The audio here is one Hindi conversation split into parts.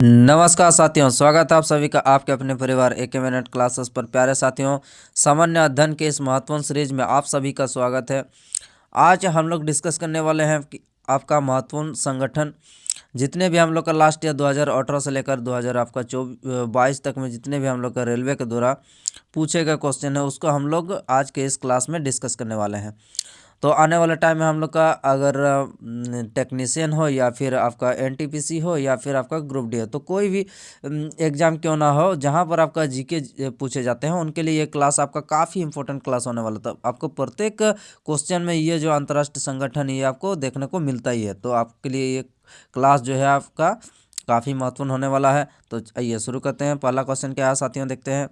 नमस्कार साथियों, स्वागत है आप सभी का आपके अपने परिवार एक मिनट क्लासेस पर। प्यारे साथियों, सामान्य अध्ययन के इस महत्वपूर्ण सीरीज में आप सभी का स्वागत है। आज हम लोग डिस्कस करने वाले हैं कि आपका महत्वपूर्ण संगठन, जितने भी हम लोग का लास्ट ईयर 2018 से लेकर 2000 आपका 22 तक में जितने भी हम लोग का रेलवे के द्वारा पूछे गए क्वेश्चन है, उसको हम लोग आज के इस क्लास में डिस्कस करने वाले हैं। तो आने वाले टाइम में हम लोग का अगर टेक्नीशियन हो या फिर आपका एनटीपीसी हो या फिर आपका ग्रुप डी हो, तो कोई भी एग्ज़ाम क्यों ना हो जहां पर आपका जीके पूछे जाते हैं, उनके लिए ये क्लास आपका काफ़ी इंपॉर्टेंट क्लास होने वाला था। आपको प्रत्येक क्वेश्चन में ये जो अंतर्राष्ट्रीय संगठन ये आपको देखने को मिलता ही है, तो आपके लिए ये क्लास जो है आपका काफ़ी महत्वपूर्ण होने वाला है। तो आइए शुरू करते हैं। पहला क्वेश्चन क्या है साथियों, देखते हैं।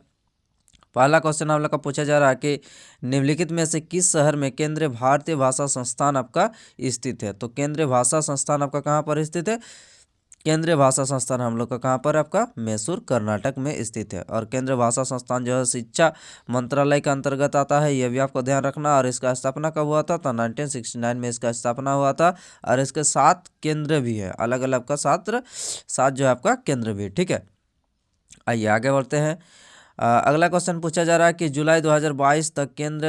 पहला क्वेश्चन आप लोग का पूछा जा रहा है कि निम्नलिखित में से किस शहर में केंद्रीय भारतीय भाषा संस्थान आपका स्थित है। तो केंद्रीय भाषा संस्थान आपका कहाँ पर स्थित है? केंद्रीय भाषा संस्थान हम लोग का कहाँ पर आपका मैसूर कर्नाटक में स्थित है। और केंद्रीय भाषा संस्थान जो है शिक्षा मंत्रालय के अंतर्गत आता है, यह भी आपको ध्यान रखना। और इसका स्थापना कब हुआ था? तो 1969 में इसका स्थापना हुआ था। और इसके 7 केंद्र भी है, अलग अलग का 7 जो है आपका केंद्र भी, ठीक है। आइए आगे बढ़ते हैं। अगला क्वेश्चन पूछा जा रहा है कि जुलाई 2022 तक केंद्र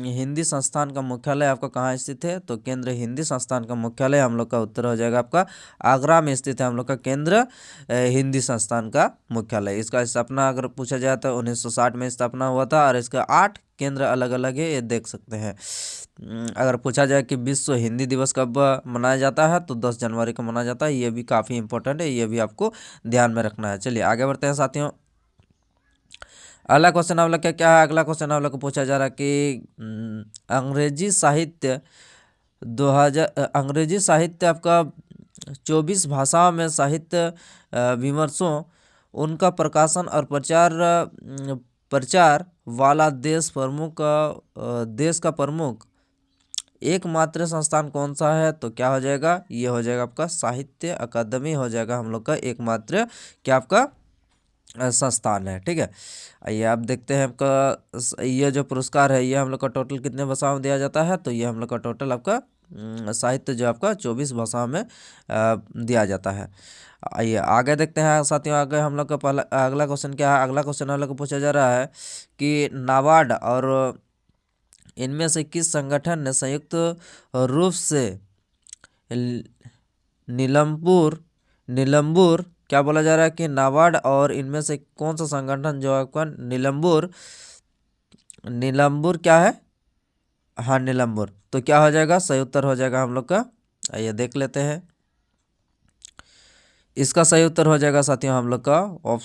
हिंदी संस्थान का मुख्यालय आपका कहाँ स्थित है। तो केंद्र हिंदी संस्थान का मुख्यालय हम लोग का उत्तर हो जाएगा आपका आगरा में स्थित है हम लोग का केंद्र हिंदी संस्थान का मुख्यालय। इसका स्थापना अगर पूछा जाए तो 1960 में स्थापना हुआ था। और इसका 8 केंद्र अलग अलग है, ये देख सकते हैं। अगर पूछा जाए कि विश्व हिंदी दिवस कब मनाया जाता है, तो 10 जनवरी को मनाया जाता है। ये भी काफ़ी इंपॉर्टेंट है, ये भी आपको ध्यान में रखना है। चलिए आगे बढ़ते हैं साथियों। अगला क्वेश्चन आप लोग क्या है? अगला क्वेश्चन आप लोग को पूछा जा रहा है कि अंग्रेजी साहित्य 2000 अंग्रेजी साहित्य आपका 24 भाषाओं में साहित्य विमर्शों, उनका प्रकाशन और प्रचार वाला देश का प्रमुख एकमात्र संस्थान कौन सा है। तो क्या हो जाएगा? ये हो जाएगा आपका साहित्य अकादमी हो जाएगा हम लोग का एकमात्र क्या आपका संस्थान है, ठीक है। आइए आप देखते हैं आपका ये जो पुरस्कार है, ये हम लोग का टोटल कितने भाषाओं में दिया जाता है। तो ये हम लोग का टोटल आपका साहित्य जो आपका 24 भाषाओं में दिया जाता है। आइए आगे देखते हैं साथियों। आगे हम लोग का पहला अगला क्वेश्चन क्या है? अगला क्वेश्चन हम लोग को पूछा जा रहा है कि नाबार्ड और इनमें से किस संगठन ने संयुक्त रूप से नीलंबूर क्या बोला जा रहा है कि नाबार्ड और इनमें से कौन सा संगठन जो आपका नीलंबूर क्या है? हाँ, नीलंबूर। तो क्या हो जाएगा? सही उत्तर हो जाएगा हम लोग का। आइए देख लेते हैं। इसका सही उत्तर हो जाएगा साथियों हम लोग का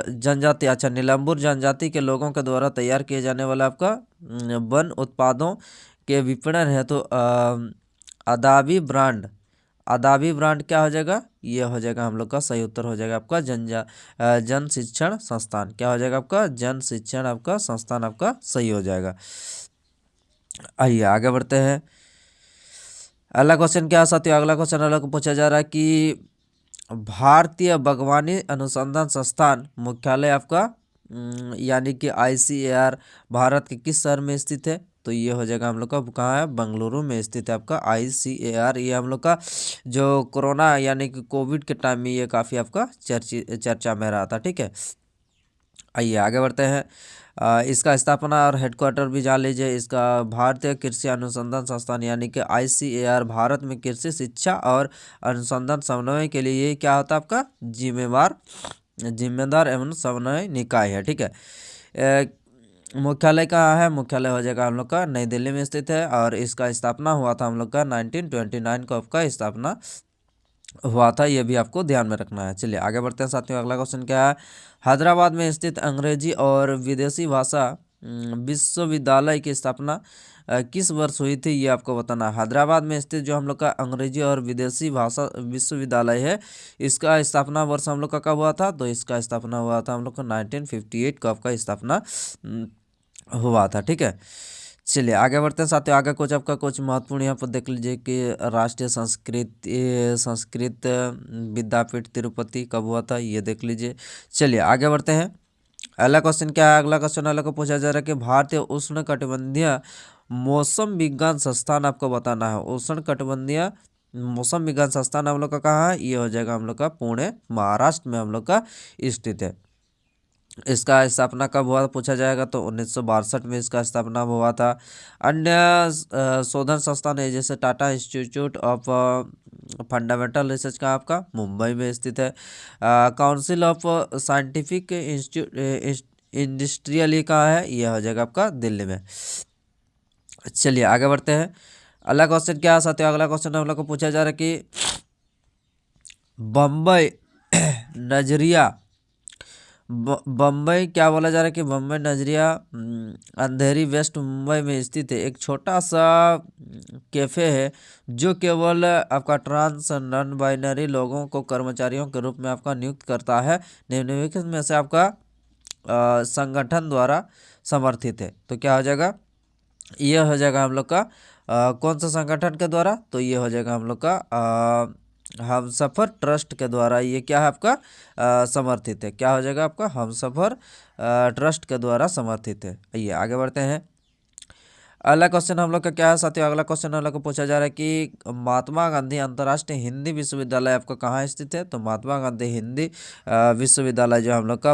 जनजाति। अच्छा, नीलंबूर जनजाति के लोगों के द्वारा तैयार किए जाने वाला आपका वन उत्पादों के विपणन है। तो आदाबी ब्रांड क्या हो जाएगा? ये हो जाएगा हम लोग का सही उत्तर हो जाएगा आपका जन शिक्षण संस्थान। क्या हो जाएगा आपका? जन शिक्षण आपका संस्थान आपका सही हो जाएगा। आइए आगे बढ़ते हैं। अगला क्वेश्चन क्या है साथियों? अगला क्वेश्चन अलग पूछा जा रहा है कि भारतीय बागवानी अनुसंधान संस्थान मुख्यालय आपका यानी कि ICAR भारत के किस शहर में स्थित है। तो ये हो जाएगा हम लोग का कहाँ है? बेंगलुरु में स्थित है आपका ICAR। ये हम लोग का जो कोरोना यानी कि कोविड के टाइम में ये काफ़ी आपका चर्चा में रहा था, ठीक है। आइए आगे बढ़ते हैं। इसका स्थापना और हेडक्वार्टर भी जान लीजिए। इसका भारतीय कृषि अनुसंधान संस्थान यानी कि ICAR भारत में कृषि शिक्षा और अनुसंधान समन्वय के लिए ये क्या होता है आपका? जिम्मेदार एवं समन्वय निकाय है, ठीक है। मुख्यालय कहाँ है? मुख्यालय हो जाएगा हम लोग का नई दिल्ली में स्थित है। और इसका स्थापना हुआ था हम लोग का 1929 को आपका स्थापना हुआ था, ये भी आपको ध्यान में रखना है। चलिए आगे बढ़ते हैं साथियों। अगला क्वेश्चन क्या है? हैदराबाद में स्थित अंग्रेजी और विदेशी भाषा विश्वविद्यालय की स्थापना किस वर्ष हुई थी, ये आपको बताना है। हैदराबाद में स्थित जो हम लोग का अंग्रेजी और विदेशी भाषा विश्वविद्यालय है, इसका स्थापना वर्ष हम लोग का कब हुआ था? तो इसका स्थापना हुआ था हम लोग का 1958 को आपका स्थापना हुआ था, ठीक है। चलिए आगे बढ़ते हैं साथियों। आगे कुछ आपका कुछ महत्वपूर्ण यहाँ पर देख लीजिए कि राष्ट्रीय संस्कृत विद्यापीठ तिरुपति कब हुआ था, ये देख लीजिए। चलिए आगे बढ़ते हैं। अगला क्वेश्चन क्या है? अगला क्वेश्चन अलग को पूछा जा रहा है कि भारतीय उष्णकटिबंधीय मौसम विज्ञान संस्थान आपको बताना है। उष्णकटिबंधीय मौसम विज्ञान संस्थान हम लोग का कहाँ है, ये हो जाएगा हम लोग का पुणे महाराष्ट्र में हम लोग का स्थित है। इसका स्थापना कब हुआ पूछा जाएगा तो 1962 में इसका स्थापना हुआ था। अन्य शोधन संस्थान है जैसे Tata institute of fundamental research का आपका मुंबई में स्थित है। काउंसिल ऑफ साइंटिफिक इंडस्ट्रियल ये कहाँ है, यह हो जाएगा आपका दिल्ली में। चलिए आगे बढ़ते हैं। अगला क्वेश्चन क्या है साथियों, अगला क्वेश्चन हम लोग को पूछा जा रहा है कि बम्बई नजरिया बम्बई क्या बोला जा रहा है कि बम्बई नजरिया अंधेरी वेस्ट मुंबई में स्थित है। एक छोटा सा कैफ़े है जो केवल आपका ट्रांस नॉन बाइनरी लोगों को कर्मचारियों के रूप में आपका नियुक्त करता है। निम्नलिखित में से आपका संगठन द्वारा समर्थित है। तो क्या हो जाएगा, ये हो जाएगा हम लोग का कौन सा संगठन के द्वारा, तो ये हो जाएगा हम लोग का हमसफ़र ट्रस्ट के द्वारा। ये क्या है आपका समर्थित है। क्या हो जाएगा आपका हमसफ़र ट्रस्ट के द्वारा समर्थित है। आइए आगे बढ़ते हैं। अगला क्वेश्चन हम लोग का क्या है साथियों, अगला क्वेश्चन हम लोग को पूछा जा रहा है कि महात्मा गांधी अंतर्राष्ट्रीय हिंदी विश्वविद्यालय आपका कहाँ स्थित है। तो महात्मा गांधी हिंदी विश्वविद्यालय जो हम लोग का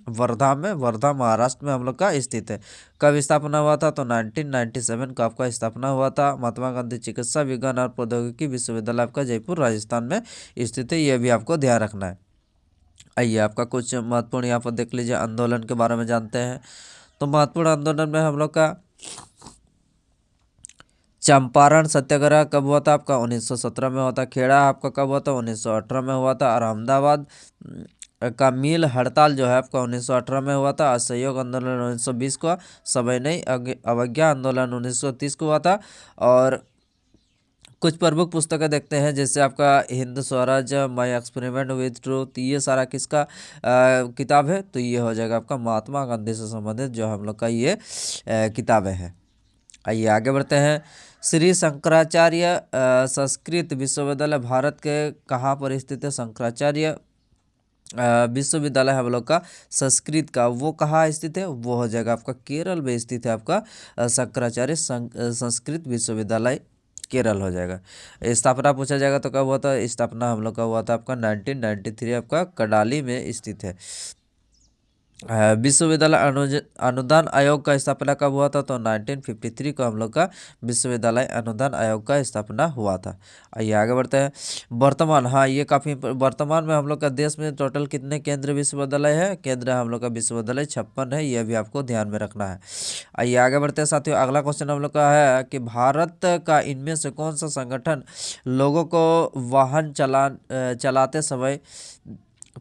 वर्धा महाराष्ट्र में हम लोग का स्थित है। कब स्थापना हुआ था तो 1997 का आपका स्थापना हुआ था। महात्मा गांधी चिकित्सा विज्ञान और प्रौद्योगिकी विश्वविद्यालय आपका जयपुर राजस्थान में स्थित है, यह भी आपको ध्यान रखना है। आइए आपका कुछ महत्वपूर्ण यहाँ पर देख लीजिए, आंदोलन के बारे में जानते हैं। तो महत्वपूर्ण आंदोलन में हम लोग का चंपारण सत्याग्रह कब हुआ था आपका 1917 में हुआ था। खेड़ा आपका कब हुआ था 1918 में हुआ था। और अहमदाबाद का मील हड़ताल जो है आपका 1918 में हुआ था। असहयोग आंदोलन 1920 को, सविनय अवज्ञा आंदोलन 1930 को हुआ था। और कुछ प्रमुख पुस्तकें देखते हैं जैसे आपका Hind Swaraj, my experiment with truth, ये सारा किसका किताब है, तो ये हो जाएगा आपका महात्मा गांधी से संबंधित जो हम लोग का ये किताबें हैं। आइए आगे बढ़ते हैं। श्री शंकराचार्य संस्कृत विश्वविद्यालय भारत के कहाँ पर स्थित है। शंकराचार्य विश्वविद्यालय हम लोग का संस्कृत का वो कहाँ स्थित है, वो हो जाएगा आपका केरल में स्थित है। आपका शंकराचार्य संस्कृत विश्वविद्यालय केरल हो जाएगा। स्थापना पूछा जाएगा तो कब हुआ था, स्थापना हम लोग का हुआ था आपका 1993 आपका कडाली में स्थित है। विश्वविद्यालय अनुदान आयोग का स्थापना कब हुआ था तो 1953 को हम लोग का विश्वविद्यालय अनुदान आयोग का स्थापना हुआ था। आइए आगे बढ़ते हैं। वर्तमान, हाँ ये काफ़ी वर्तमान में हम लोग का देश में टोटल कितने केंद्रीय विश्वविद्यालय है, केंद्र हम लोग का विश्वविद्यालय 56 है, यह भी आपको ध्यान में रखना है। आइए आगे बढ़ते हैं साथियों। अगला क्वेश्चन हम लोग का है कि भारत का इनमें से कौन सा संगठन लोगों को वाहन चलाते समय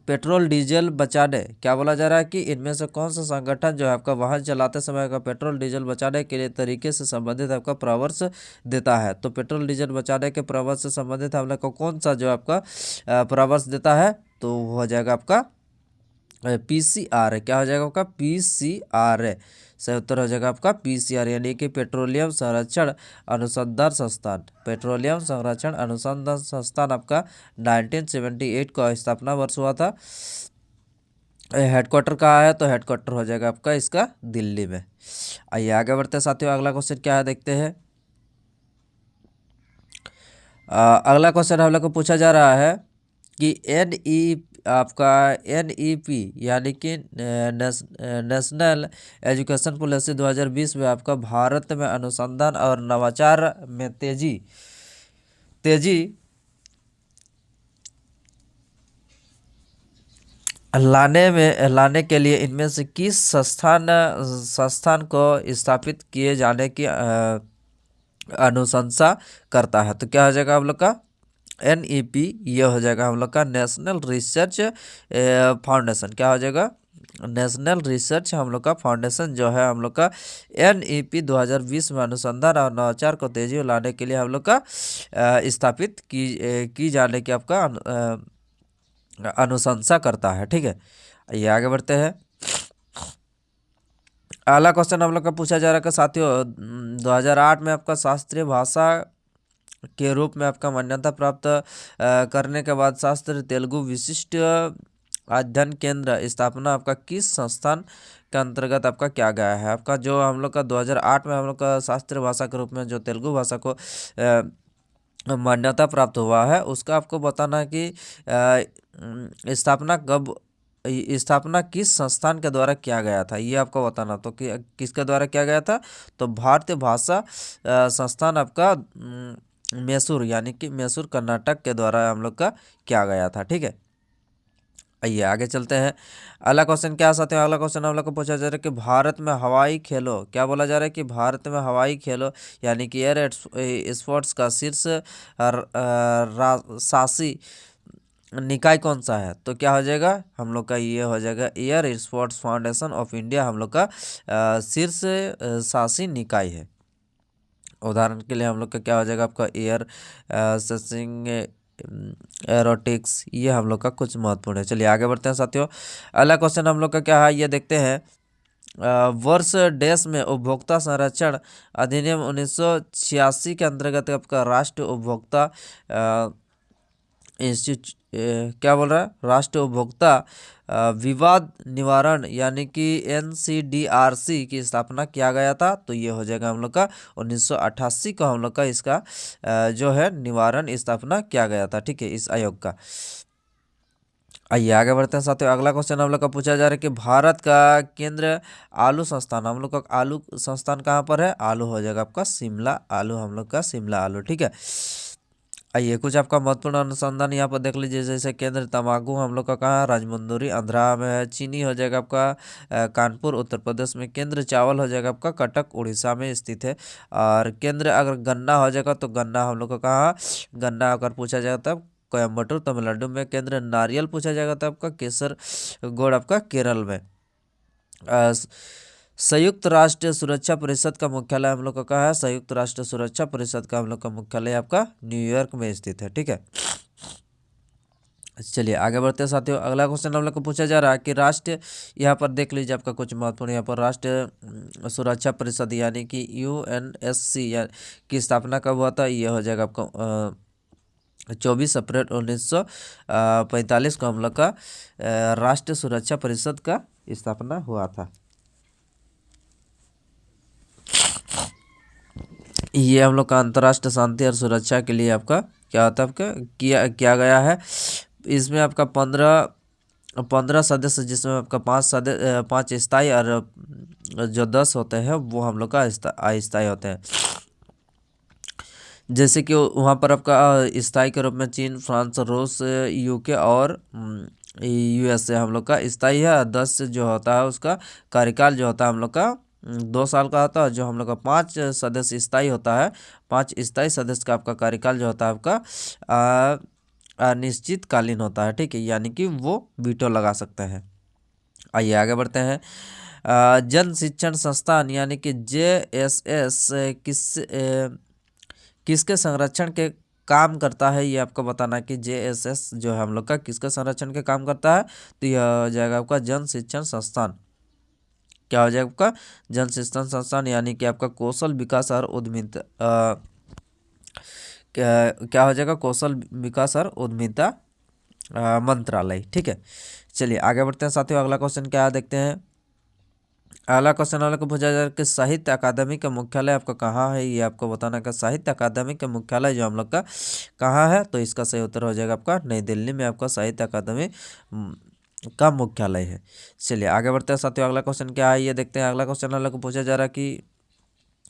पेट्रोल डीजल बचाने, क्या बोला जा रहा है कि इनमें से कौन सा संगठन जो है आपका वाहन चलाते समय का पेट्रोल डीजल बचाने के लिए तरीके से संबंधित आपका परामर्श देता है। तो पेट्रोल डीजल बचाने के परामर्श से संबंधित हम लोग को कौन सा जो आपका परामर्श देता है, तो वो हो जाएगा आपका PCR है। क्या हो जाएगा आपका PCR है। सही उत्तर हो जाएगा आपका PCR, यानी कि पेट्रोलियम संरक्षण अनुसंधान संस्थान। पेट्रोलियम संरक्षण अनुसंधान संस्थान आपका 1978 का स्थापना वर्ष हुआ था। हेडक्वार्टर कहाँ है, तो हेडक्वार्टर हो जाएगा आपका इसका दिल्ली में। आइए आगे बढ़ते हैं साथियों। अगला क्वेश्चन क्या है देखते हैं। अगला क्वेश्चन हम लोग को पूछा जा रहा है कि NEP यानी कि नेशनल एजुकेशन पॉलिसी 2020 में आपका भारत में अनुसंधान और नवाचार में तेजी लाने के लिए इनमें से किस संस्थान को स्थापित किए जाने की अनुशंसा करता है। तो क्या हो जाएगा हम लोग का NEP, ये हो जाएगा हम लोग का नेशनल रिसर्च फाउंडेशन। क्या हो जाएगा, नेशनल रिसर्च हम लोग का फाउंडेशन जो है हम लोग का NEP 2020 में अनुसंधान और नवाचार को तेजी लाने के लिए हम लोग का स्थापित की जाने की आपका अनुशंसा करता है। ठीक है, ये आगे बढ़ते हैं। अगला क्वेश्चन हम लोग का पूछा जा रहा है साथियों 2008 में आपका शास्त्रीय भाषा के रूप में आपका मान्यता प्राप्त करने के बाद शास्त्र तेलुगु विशिष्ट अध्ययन केंद्र स्थापना आपका किस संस्थान के अंतर्गत आपका क्या गया है। आपका जो हम लोग का 2008 में हम लोग का शास्त्रीय भाषा के रूप में जो तेलुगु भाषा को मान्यता प्राप्त हुआ है उसका आपको बताना है कि स्थापना कब, स्थापना किस संस्थान के द्वारा किया गया था, ये आपको बताना। तो किसके द्वारा किया गया था, तो भारतीय भाषा संस्थान आपका मैसूर, यानी कि मैसूर कर्नाटक के द्वारा हम लोग का किया गया था। ठीक है, आइए आगे चलते हैं। अगला क्वेश्चन क्या साथ है, अगला क्वेश्चन हम लोग को पूछा जा रहा है कि भारत में हवाई खेलों, क्या बोला जा रहा है कि भारत में हवाई खेलों यानी कि एयर स्पोर्ट्स का शीर्ष शासी निकाय कौन सा है, तो क्या हो जाएगा हम लोग का, ये हो जाएगा air sports foundation of India हम लोग का शीर्ष शासी निकाय है। उदाहरण के लिए हम लोग का क्या हो जाएगा आपका एयर सेसिंग एरोटिक्स, ये हम लोग का कुछ महत्वपूर्ण है। चलिए आगे बढ़ते हैं साथियों। अगला क्वेश्चन हम लोग का क्या है, ये देखते हैं। वर्ष डैश में उपभोक्ता संरक्षण अधिनियम 1986 के अंतर्गत आपका राष्ट्रीय उपभोक्ता इंस्टीट्यूट क्या बोल रहा है, राष्ट्रीय उपभोक्ता विवाद निवारण यानी कि NCDRC की स्थापना किया गया था। तो ये हो जाएगा हम लोग का 1988 को हम लोग का इसका जो है निवारण स्थापना किया गया था। ठीक है, इस आयोग का। आइए आगे बढ़ते हैं साथियों। अगला क्वेश्चन हम लोग का पूछा जा रहा है कि भारत का केंद्र आलू संस्थान, हम लोग का आलू संस्थान कहाँ पर है, आलू हो जाएगा आपका शिमला आलू, हम लोग का शिमला आलू। ठीक है, आइए कुछ आपका महत्वपूर्ण अनुसंधान यहाँ पर देख लीजिए। जैसे केंद्र तंबाकू हम लोग का कहाँ, राजमुंदरी आंध्रा में है। चीनी हो जाएगा आपका कानपुर उत्तर प्रदेश में। केंद्र चावल हो जाएगा आपका कटक उड़ीसा में स्थित है। और केंद्र अगर गन्ना हो जाएगा तो गन्ना हम लोग का कहाँ, गन्ना अगर पूछा जाएगा तब कोयम्बटूर तमिलनाडु में। केंद्र नारियल पूछा जाएगा तो आपका केसर गोड़ आपका केरल में। संयुक्त राष्ट्र सुरक्षा परिषद का मुख्यालय हम लोग का कहाँ है, संयुक्त राष्ट्र सुरक्षा परिषद का हम लोग का मुख्यालय आपका न्यूयॉर्क में स्थित है। ठीक है, चलिए आगे बढ़ते हैं साथियों। अगला क्वेश्चन हम लोग को पूछा जा रहा है कि राष्ट्रीय, यहाँ पर देख लीजिए आपका कुछ महत्वपूर्ण, यहाँ पर राष्ट्रीय सुरक्षा परिषद यानी कि UNSC की स्थापना कब हुआ था, ये हो जाएगा आपका 24 अप्रैल 1945 को हम लोग का राष्ट्रीय सुरक्षा परिषद का स्थापना हुआ था। ये हम लोग का अंतर्राष्ट्रीय शांति और सुरक्षा के लिए आपका क्या होता है, आपका किया गया है। इसमें आपका 15 सदस्य, जिसमें आपका 5 स्थायी और जो 10 होते हैं वो हम लोग का अस्थायी होते हैं। जैसे कि वहाँ पर आपका स्थायी के रूप में चीन, फ्रांस, रूस, UK और USA हम लोग का स्थायी है। 10 जो होता है उसका कार्यकाल जो होता है हम लोग का 2 साल का होता है। जो हम लोग का 5 सदस्य स्थायी होता है, 5 स्थायी सदस्य का आपका कार्यकाल जो होता है आपका अनिश्चितकालीन होता है। ठीक है, यानी कि वो वीटो लगा सकते हैं। आइए आगे बढ़ते हैं। जन शिक्षण संस्थान यानी कि JSS किसके संरक्षण के काम करता है, ये आपको बताना है कि JSS जो है हम लोग का किसके संरक्षण के काम करता है। तो यह हो जाएगा आपका जन शिक्षण संस्थान। क्या हो जाएगा आपका जन शिक्षण संस्थान, यानी कि आपका कौशल विकास और उद्यमिता क्या हो जाएगा, कौशल विकास और उद्यमिता मंत्रालय। ठीक है, चलिए आगे बढ़ते हैं साथियों। अगला क्वेश्चन क्या है देखते हैं। अगला क्वेश्चन वाले को पूछा जाए कि साहित्य अकादमी का मुख्यालय आपका कहाँ है, ये आपको बताना का साहित्य अकादमी का मुख्यालय जो हम लोग का कहाँ है। तो इसका सही उत्तर हो जाएगा आपका नई दिल्ली में आपका साहित्य अकादमी का मुख्यालय है। चलिए आगे बढ़ते हैं साथियों। अगला क्वेश्चन क्या है ये देखते हैं। अगला क्वेश्चन वाले को पूछा जा रहा है कि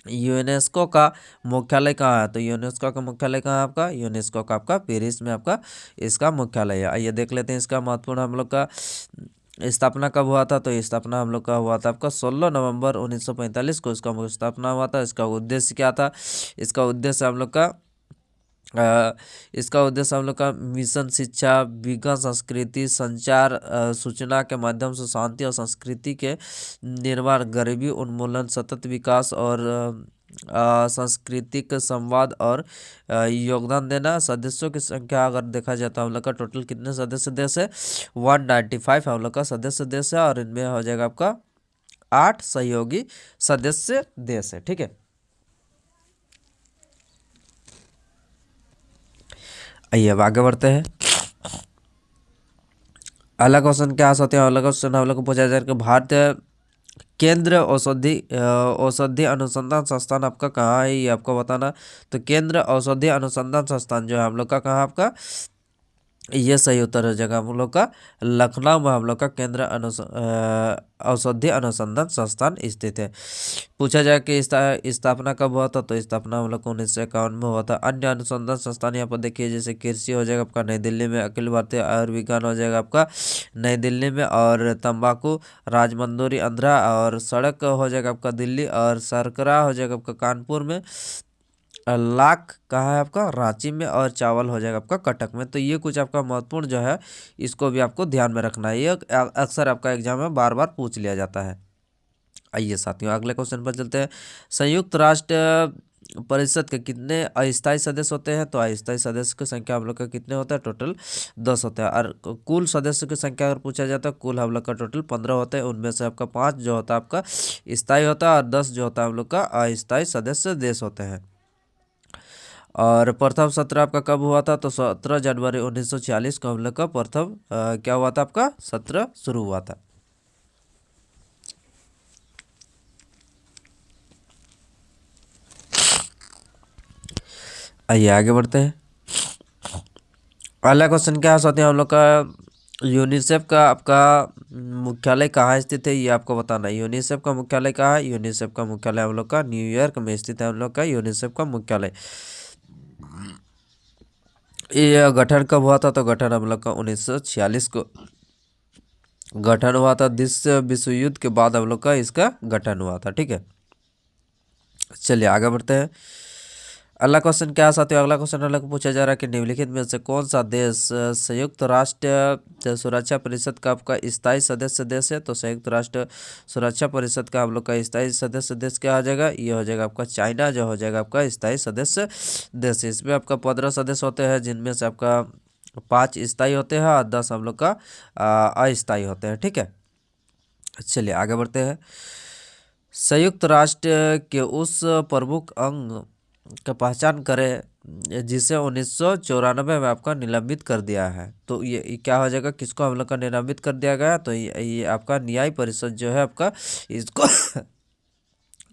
यूनेस्को का मुख्यालय कहाँ है। तो यूनेस्को का मुख्यालय कहाँ है आपका, यूनेस्को का आपका पेरिस में आपका इसका मुख्यालय है। आइए देख लेते हैं इसका महत्वपूर्ण हम लोग का स्थापना कब हुआ था। तो स्थापना हम लोग का हुआ था आपका 16 नवंबर 1945 को इसका स्थापना हुआ था। इसका उद्देश्य क्या था, इसका उद्देश्य हम लोग का मिशन शिक्षा, विज्ञान, संस्कृति, संचार, सूचना के माध्यम से शांति और संस्कृति के निर्माण, गरीबी उन्मूलन, सतत विकास और सांस्कृतिक संवाद और योगदान देना। सदस्यों की संख्या अगर देखा जाए तो हम लोग का टोटल कितने सदस्य देश है, 195 हम लोग का सदस्य देश है। और इनमें हो जाएगा आपका 8 सहयोगी सदस्य देश है। ठीक है, आइए अब आगे बढ़ते हैं। अगला क्वेश्चन क्या होते हैं, अगला क्वेश्चन हम लोग को पूछा जाए कि भारतीय केंद्र औषधि अनुसंधान संस्थान आपका कहाँ है, ये आपको बताना। तो केंद्र औषधि अनुसंधान संस्थान जो है हम लोग का कहाँ आपका, ये सही उत्तर हो जाएगा हम लोग का लखनऊ में हम लोग का केंद्र औषधि अनुसंधान संस्थान स्थित है। पूछा जाए कि स्थापना कब हुआ था, तो स्थापना हम लोग को 1951 में हुआ था। अन्य अनुसंधान संस्थान यहाँ पर देखिए, जैसे कृषि हो जाएगा आपका नई दिल्ली में, अखिल भारतीय आयुर्विज्ञान हो जाएगा आपका नई दिल्ली में, और तंबाकू राजमंदोरी आंध्रा, और सड़क हो जाएगा आपका दिल्ली, और सरकरा हो जाएगा आपका कानपुर में, लाख कहाँ है आपका रांची में, और चावल हो जाएगा आपका कटक में। तो ये कुछ आपका महत्वपूर्ण जो है, इसको भी आपको ध्यान में रखना है, ये अक्सर आपका एग्जाम में बार बार पूछ लिया जाता है। आइए साथियों अगले क्वेश्चन पर चलते हैं। संयुक्त राष्ट्र परिषद के कितने अस्थायी सदस्य होते हैं, तो अस्थायी सदस्य की संख्या हम लोग का कितने होता है, टोटल 10 होता है। और कुल सदस्य की संख्या अगर पूछा जाता है, कुल हम लोग का टोटल 15 होते हैं। उनमें से आपका 5 जो होता है आपका स्थायी होता है, और 10 जो होता है हम लोग का अस्थायी सदस्य देश होते हैं। और प्रथम सत्र आपका कब हुआ था, तो 17 जनवरी 1946 को हम लोग का प्रथम क्या हुआ था, आपका सत्र शुरू हुआ था। आइए आगे बढ़ते हैं। अगला क्वेश्चन क्या है साथियों हम लोग का, यूनिसेफ का आपका मुख्यालय कहाँ स्थित है, ये आपको बताना है। यूनिसेफ का मुख्यालय कहाँ है, यूनिसेफ का मुख्यालय हम लोग का न्यूयॉर्क में स्थित है। हम लोग का यूनिसेफ का मुख्यालय, ये गठन कब हुआ था, तो गठन हम लोग का 1946 को गठन हुआ था। द्वितीय विश्व युद्ध के बाद हम लोग का इसका गठन हुआ था। ठीक है, चलिए आगे बढ़ते हैं। अगला क्वेश्चन क्या है साथियों, अगला क्वेश्चन अलग पूछा जा रहा है कि निम्नलिखित में से कौन सा देश संयुक्त राष्ट्र सुरक्षा परिषद का आपका स्थायी सदस्य देश है, तो संयुक्त राष्ट्र सुरक्षा परिषद का हम लोग का स्थायी सदस्य देश क्या हो जाएगा, ये हो जाएगा आपका चाइना, जो हो जाएगा आपका स्थायी सदस्य देश। इसमें आपका 15 सदस्य होते हैं, जिनमें से आपका 5 स्थायी होते हैं और 10 हम लोग का अस्थायी होते हैं। ठीक है, चलिए आगे बढ़ते हैं। संयुक्त राष्ट्र के उस प्रमुख अंग का पहचान करें जिसे 1994 में आपका निलंबित कर दिया है, तो ये क्या हो जाएगा, किसको हम लोग का निलंबित कर दिया गया, तो ये आपका न्याय परिषद जो है आपका, इसको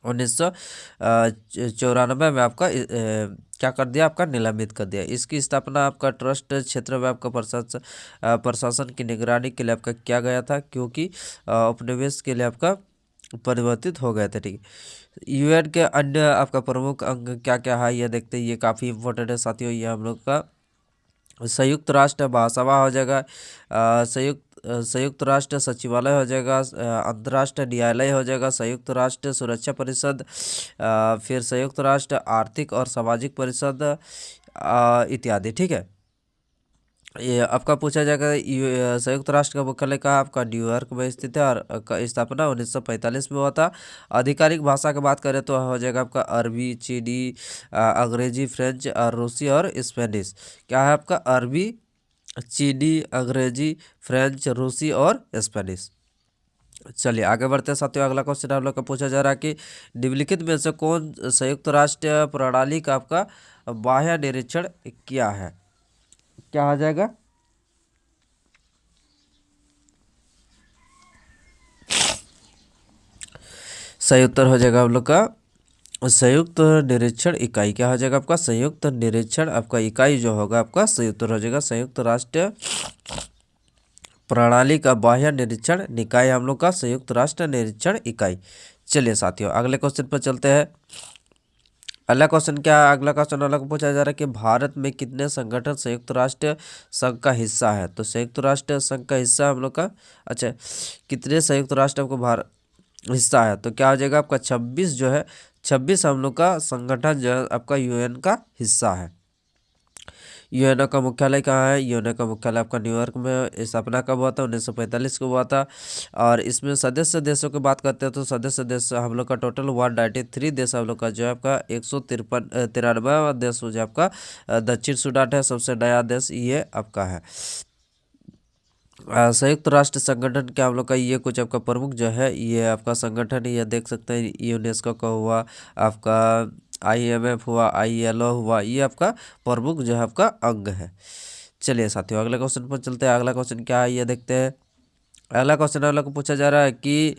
1994 में आपका क्या कर दिया, आपका निलंबित कर दिया। इसकी स्थापना आपका ट्रस्ट क्षेत्र में आपका प्रशासन की निगरानी के लिए आपका किया गया था, क्योंकि उपनिवेश के लिए आपका परिवर्तित हो गए थे। ठीक है, यूएन के अन्य आपका प्रमुख अंग क्या क्या है, ये देखते हैं, ये काफ़ी इंपॉर्टेंट है साथियों। ये हम लोग का संयुक्त राष्ट्र महासभा हो जाएगा, संयुक्त राष्ट्र सचिवालय हो जाएगा, अंतर्राष्ट्रीय न्यायालय हो जाएगा, संयुक्त राष्ट्र सुरक्षा परिषद, फिर संयुक्त राष्ट्र आर्थिक और सामाजिक परिषद इत्यादि। ठीक है, ये आपका पूछा जाएगा संयुक्त राष्ट्र का मुख्यालय कहाँ, आपका न्यूयॉर्क में स्थित है, और स्थापना 1945 में हुआ था। आधिकारिक भाषा की बात करें तो हो जाएगा आपका अरबी, चीनी, अंग्रेजी, फ्रेंच और रूसी और स्पेनिश। क्या है आपका, अरबी, चीनी, अंग्रेजी, फ्रेंच, रूसी और स्पेनिश। चलिए आगे बढ़ते हैं साथियों। अगला क्वेश्चन आप लोग का पूछा जा रहा है कि निम्नलिखित में से कौन संयुक्त राष्ट्र प्रणाली का आपका बाह्य निरीक्षण किया है, क्या आ जाएगा, सही उत्तर हो जाएगा हम लोग का संयुक्त निरीक्षण इकाई। क्या हो जाएगा आपका, संयुक्त निरीक्षण आपका इकाई जो होगा आपका सही उत्तर हो जाएगा संयुक्त राष्ट्र प्रणाली का बाह्य निरीक्षण निकाय हम लोग का संयुक्त राष्ट्र निरीक्षण इकाई। चलिए साथियों अगले क्वेश्चन पर चलते हैं। अगला क्वेश्चन क्या है, अगला क्वेश्चन अलग पूछा जा रहा है कि भारत में कितने संगठन संयुक्त राष्ट्र संघ का हिस्सा है, तो संयुक्त राष्ट्र संघ का हिस्सा हम लोग का, अच्छा कितने संयुक्त राष्ट्र को भारत हिस्सा है, तो क्या हो जाएगा आपका 26 जो है, 26 हम लोग का संगठन जो है आपका यूएन का हिस्सा है। यूएनओ का मुख्यालय कहाँ है, यूएनओ का मुख्यालय आपका न्यूयॉर्क में। स्थापना कब हुआ था, 1945 को हुआ था। और इसमें सदस्य देशों की बात करते हैं तो सदस्य देश हम लोग का टोटल 193 देश हम लोग का जो है आपका 193 देश जो आपका दक्षिण सूडान है, सबसे नया देश ये आपका है। संयुक्त राष्ट्र संगठन क्या हम लोग का, ये कुछ आपका प्रमुख जो है ये आपका संगठन, ये देख सकते हैं, यूनेस्को का हुआ आपका, आईएमएफ हुआ, आईएलओ हुआ, ये आपका प्रमुख जो है आपका अंग है। चलिए साथियों अगले क्वेश्चन पर चलते हैं। अगला क्वेश्चन क्या है ये देखते हैं। अगला क्वेश्चन हम लोग को पूछा जा रहा है कि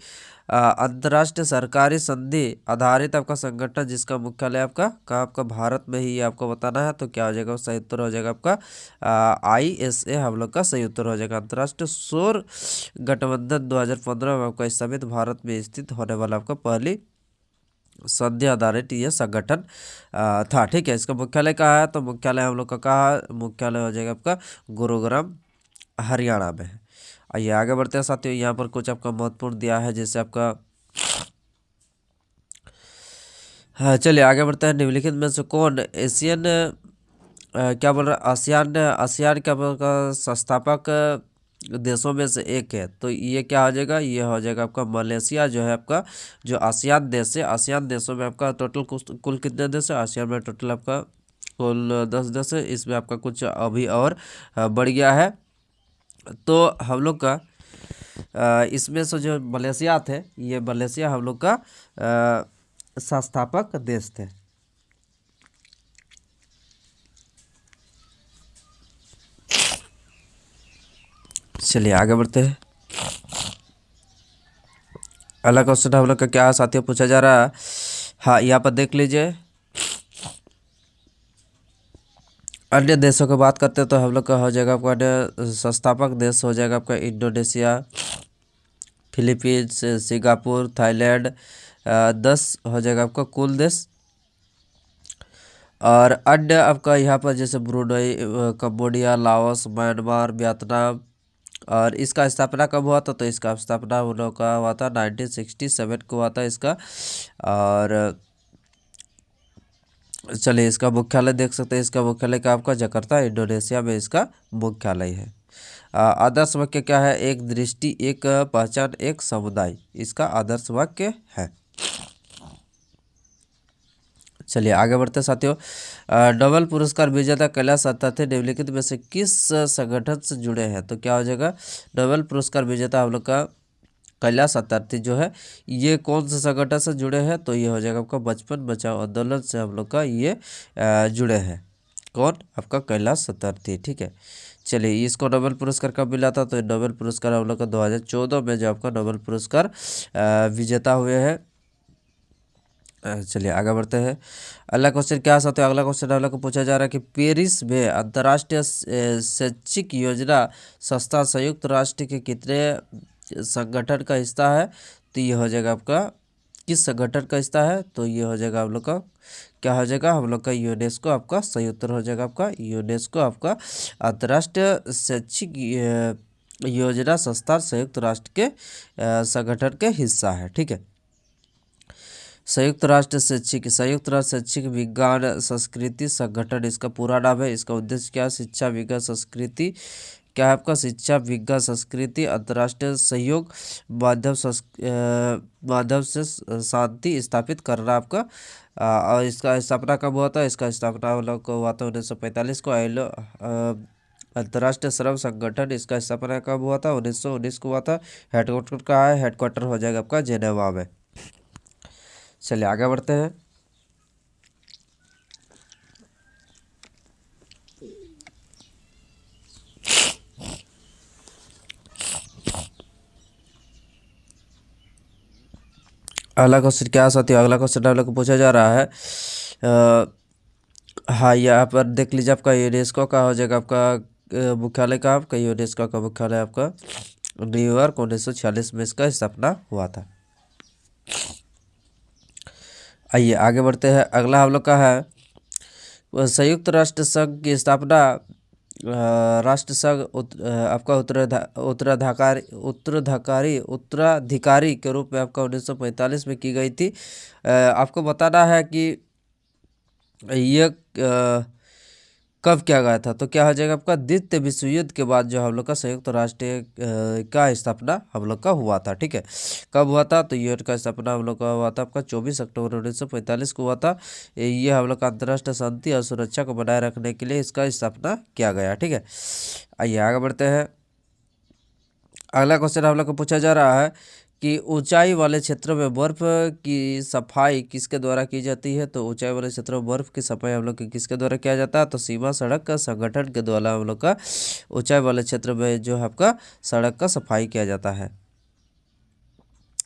अंतर्राष्ट्रीय सरकारी संधि आधारित आपका संगठन जिसका मुख्यालय आपका कहाँ आपका भारत में ही, ये आपको बताना है। तो क्या हो जाएगा, सही उत्तर हो जाएगा आपका ISA हम लोग का सही उत्तर हो जाएगा। अंतर्राष्ट्रीय सौर गठबंधन 2015 में आपका स्थापित भारत में स्थित होने वाला आपका पहली संधि आधारित ये संगठन था। ठीक है, इसका मुख्यालय कहाँ है, तो मुख्यालय हम लोग का कहाँ, मुख्यालय हो जाएगा आपका गुरुग्राम हरियाणा में है। आइए आगे बढ़ते हैं साथियों, यहाँ पर कुछ आपका महत्वपूर्ण दिया है जैसे आपका, हाँ चलिए आगे बढ़ते हैं। निम्नलिखित में से कौन एशियन क्या बोल रहा है, आसियान आसियान क्या बोल का संस्थापक देशों में से एक है। तो ये क्या हो जाएगा, ये हो जाएगा आपका मलेशिया जो है आपका, जो आसियान देश है। आसियान देशों में आपका टोटल कुल कितने देश है, आसियान में टोटल आपका कुल 10 देश है। इसमें आपका कुछ अभी और बढ़ गया है। तो हम लोग का इसमें से जो मलेशिया थे, ये मलेशिया हम लोग का संस्थापक देश थे। चलिए आगे बढ़ते हैं। अगला क्वेश्चन हम लोग का क्या साथियों पूछा जा रहा है, हाँ यहाँ पर देख लीजिए। अन्य देशों की बात करते हैं तो हम लोग का हो जाएगा आपका अन्य संस्थापक देश हो जाएगा आपका इंडोनेशिया, फिलीपींस, सिंगापुर, थाईलैंड, 10 हो जाएगा आपका कुल देश। और अन्य आपका यहाँ पर जैसे Brunei, Cambodia, Laos, Myanmar, Vietnam. और इसका स्थापना कब हुआ था, तो इसका स्थापना उन लोगों का हुआ था 1967 को हुआ था इसका। और चलिए इसका मुख्यालय देख सकते हैं, इसका मुख्यालय का आपका जकार्ता इंडोनेशिया में इसका मुख्यालय है। आदर्श वाक्य क्या है, एक दृष्टि, एक पहचान, एक समुदाय, इसका आदर्श वाक्य है। चलिए आगे बढ़ते साथियों। नोबेल पुरस्कार विजेता कैलाश सत्यार्थी निम्नलिखित में से किस संगठन से जुड़े हैं, तो क्या हो जाएगा, नोबेल पुरस्कार विजेता हम लोग का कैलाश सत्यार्थी जो है, ये कौन से संगठन से जुड़े हैं, तो ये हो जाएगा आपका बचपन बचाओ आंदोलन से हम लोग का ये जुड़े हैं। कौन, आपका कैलाश सत्यार्थी। ठीक है, चलिए इसको नोबेल पुरस्कार कब मिला था, तो नोबेल पुरस्कार हम लोग का 2014 में जो आपका नोबेल पुरस्कार विजेता हुए हैं। चलिए आगे बढ़ते हैं। अगला क्वेश्चन क्या साथ है, अगला क्वेश्चन हम लोग को पूछा जा रहा है कि पेरिस में अंतर्राष्ट्रीय शैक्षिक योजना संस्था संयुक्त राष्ट्र के कितने संगठन का हिस्सा है, तो ये हो जाएगा आपका किस संगठन का हिस्सा है, तो ये हो जाएगा हम लोग का क्या हो जाएगा, हम लोग का यूनेस्को आपका सही उत्तर हो जाएगा आपका यूनेस्को आपका अंतर्राष्ट्रीय शैक्षिक योजना संस्था संयुक्त राष्ट्र के संगठन के हिस्सा है। ठीक है, संयुक्त राष्ट्र शैक्षिक विज्ञान संस्कृति संगठन इसका पूरा नाम है। इसका उद्देश्य क्या है, शिक्षा विज्ञान संस्कृति क्या है आपका, शिक्षा विज्ञान संस्कृति अंतर्राष्ट्रीय सहयोग माध्यम से शांति स्थापित करना आपका। और इसका स्थापना कब हुआ था, इसका स्थापना हम लोग को हुआ था 1945 को। अंतर्राष्ट्रीय श्रम संगठन इसका स्थापना कब हुआ था, 1919 को हुआ था। हेडक्वार्टर कहाँ है, हेडक्वार्टर हो जाएगा आपका जेनेवा में। चलिए आगे बढ़ते हैं। अगला क्वेश्चन क्या है साथियों, अगला क्वेश्चन आप लोग को पूछा जा रहा है हाँ यहाँ पर देख लीजिए। आपका यूनेस्को का हो जाएगा आपका मुख्यालय का, आपका यूनेस्को का मुख्यालय आपका न्यूयॉर्क 1946 में इसका स्थापना हुआ था। आइए आगे बढ़ते हैं। अगला हम लोग का है संयुक्त राष्ट्र संघ की स्थापना राष्ट्र संघ आपका उत्तराधिकारी के रूप में आपका 1945 में की गई थी। आपको बताना है कि ये कब किया गया था, तो क्या हो जाएगा आपका द्वितीय विश्व युद्ध के बाद जो हम लोग का संयुक्त राष्ट्र का स्थापना हम लोग का हुआ था। ठीक है, कब हुआ था, तो यूएन का स्थापना हम लोग का हुआ था आपका 24 अक्टूबर 1945 को हुआ था। ये हम लोग का अंतर्राष्ट्रीय शांति और सुरक्षा को बनाए रखने के लिए इसका स्थापना किया गया। ठीक है, आइए आगे बढ़ते हैं। अगला क्वेश्चन हम लोग को पूछा जा रहा है कि ऊंचाई वाले क्षेत्रों में बर्फ की सफाई किसके द्वारा की जाती है, तो ऊंचाई वाले क्षेत्रों में बर्फ की सफाई हम लोग किसके द्वारा किया जाता है, तो सीमा सड़क का संगठन के द्वारा हम लोग का ऊंचाई वाले क्षेत्र में जो आपका सड़क का सफाई किया जाता है।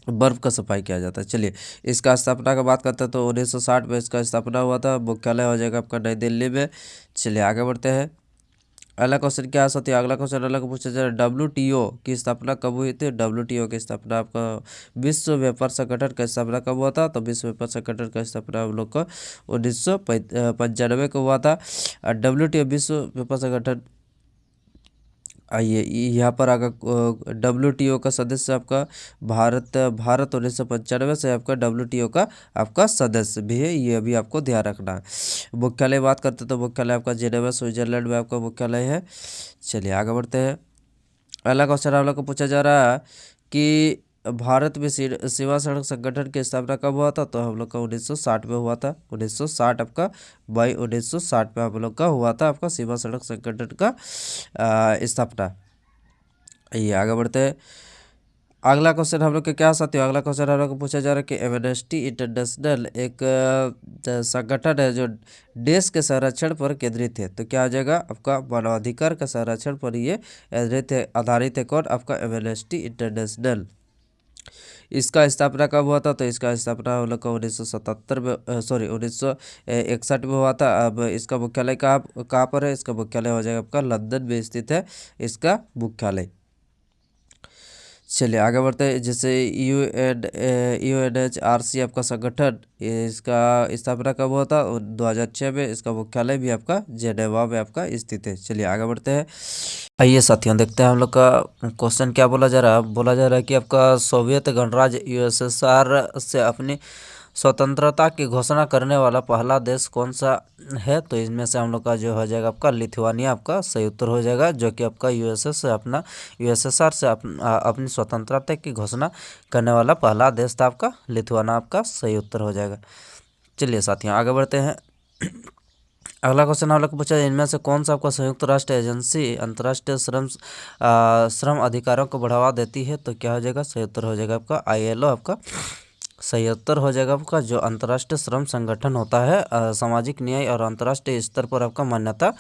बर्फ का सफाई किया जाता है। चलिए इसका स्थापना की बात करते हैं तो 1960 में इसका स्थापना हुआ था। मुख्यालय हो जाएगा आपका नई दिल्ली में। चलिए आगे बढ़ते हैं। अगला क्वेश्चन क्या है साथियों, अगला क्वेश्चन अलग पूछा जा रहा है, WTO की स्थापना कब हुई थी। WTO की स्थापना आपका विश्व व्यापार संगठन का स्थापना कब हुआ था। तो विश्व व्यापार संगठन का स्थापना हम लोग का 1995 को हुआ था। WTO विश्व व्यापार संगठन, आइए यहाँ पर अगर WTO का सदस्य आपका भारत 1995 से आपका WTO का आपका सदस्य भी है, ये अभी आपको ध्यान रखना है। मुख्यालय बात करते तो मुख्यालय आपका जेनेवा स्विट्जरलैंड में आपका मुख्यालय है। चलिए आगे बढ़ते हैं। अगला क्वेश्चन आप लोग को पूछा जा रहा है कि भारत में सीमा सड़क संगठन की स्थापना कब हुआ था। तो हम लोग का 1960 में हुआ था। 1960 आपका 1960 में हम लोग का हुआ था आपका सीमा सड़क संगठन का स्थापना। ये आगे बढ़ते हैं। अगला क्वेश्चन हम लोग के क्या साथियों, अगला क्वेश्चन हम लोग को पूछा जा रहा है कि एमनेस्टी इंटरनेशनल एक संगठन है जो देश के संरक्षण पर केंद्रित है। तो क्या हो जाएगा आपका मानवाधिकार का संरक्षण पर ये आधारित है। कौन आपका एमनेस्टी इंटरनेशनल। इसका स्थापना कब हुआ था। तो इसका स्थापना हम लोग का 1977 में 1961 में हुआ था। अब इसका मुख्यालय कहाँ पर है। इसका मुख्यालय हो जाएगा आपका लंदन में स्थित है इसका मुख्यालय। चलिए आगे बढ़ते हैं। जैसे UNHRC आपका संगठन, इसका स्थापना कब हुआ था। 2006 में। इसका मुख्यालय भी आपका जेनेवा में आपका स्थित है। चलिए आगे बढ़ते हैं। आइए साथियों देखते हैं हम लोग का क्वेश्चन क्या बोला जा रहा है। बोला जा रहा है कि आपका सोवियत गणराज्य USSR से अपनी स्वतंत्रता की घोषणा करने वाला पहला देश कौन सा है। तो इसमें से हम लोग का जो हो जाएगा आपका लिथुआनिया आपका सही उत्तर हो जाएगा, जो कि आपका USSR से अपनी स्वतंत्रता की घोषणा करने वाला पहला देश था आपका लिथुआना, आपका सही उत्तर हो जाएगा। चलिए साथियों आगे बढ़ते हैं। अगला क्वेश्चन आप लोग को पूछा, इनमें से कौन सा आपका संयुक्त राष्ट्र एजेंसी अंतर्राष्ट्रीय श्रम अधिकारों को बढ़ावा देती है। तो क्या हो जाएगा सही उत्तर हो जाएगा आपका ILO आपका सही उत्तर हो जाएगा आपका। जो अंतर्राष्ट्रीय श्रम संगठन होता है सामाजिक न्याय और अंतर्राष्ट्रीय स्तर पर आपका मान्यता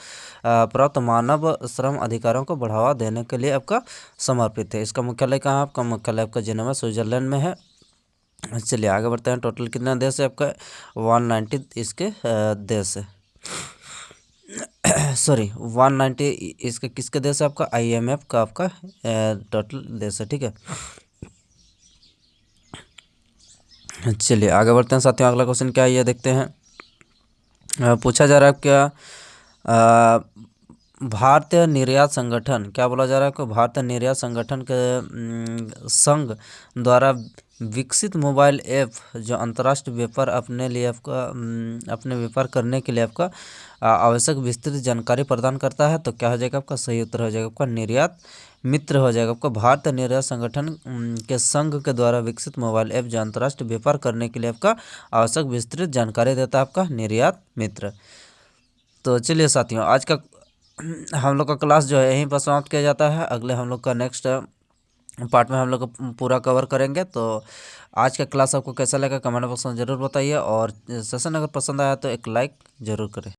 प्राप्त मानव श्रम अधिकारों को बढ़ावा देने के लिए आपका समर्पित है। इसका मुख्यालय कहाँ है। आपका मुख्यालय आपका जेनेवा स्विट्जरलैंड में है। चलिए आगे बढ़ते हैं। टोटल कितना देश है आपका 190 इसके देश है। सॉरी 190 इसके किसके देश है आपका IMF का आपका टोटल देश है। ठीक है, चलिए आगे बढ़ते हैं साथियों। अगला क्वेश्चन क्या है ये देखते हैं। पूछा जा रहा है क्या भारतीय निर्यात संगठन, क्या बोला जा रहा है कि भारतीय निर्यात संगठन के संघ द्वारा विकसित मोबाइल ऐप जो अंतर्राष्ट्रीय व्यापार अपने लिए आपका अपने व्यापार करने के लिए आपका आवश्यक विस्तृत जानकारी प्रदान करता है। तो क्या हो जाएगा आपका सही उत्तर हो जाएगा आपका निर्यात मित्र हो जाएगा। आपका भारतीय निर्यात संगठन के संघ के द्वारा विकसित मोबाइल ऐप जो अंतर्राष्ट्रीय व्यापार करने के लिए आपका आवश्यक विस्तृत जानकारी देता है आपका निर्यात मित्र। तो चलिए साथियों आज का हम लोग का क्लास जो है यहीं पर समाप्त किया जाता है। अगले हम लोग का नेक्स्ट पार्ट में हम लोग पूरा कवर करेंगे। तो आज का क्लास आपको कैसा लगा कमेंट बॉक्स में ज़रूर बताइए, और सेशन अगर पसंद आया तो एक लाइक ज़रूर करें।